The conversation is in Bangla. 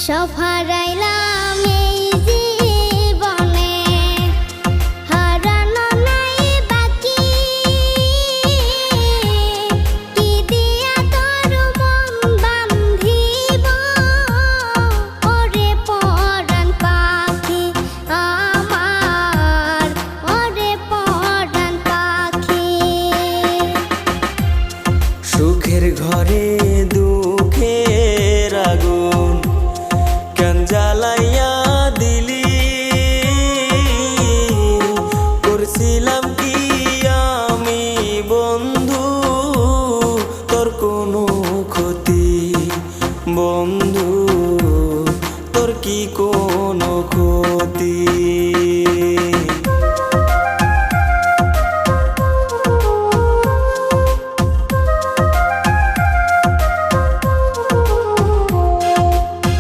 সব হারাইলাম এই জীবনে, হারানো নাই বাকি। কি দিয়া তোর মন বান্ধিব, ওরে পরাণ পাখি আমার, ওরে পরাণ পাখি। সুখের ঘরে দুঃখের আগুন কেন জ্বালাইয়া দিলি, করছিলাম কি আমি বন্ধু তোর কোনো ক্ষতি, বন্ধু তোর কি কোনো ক্ষতি।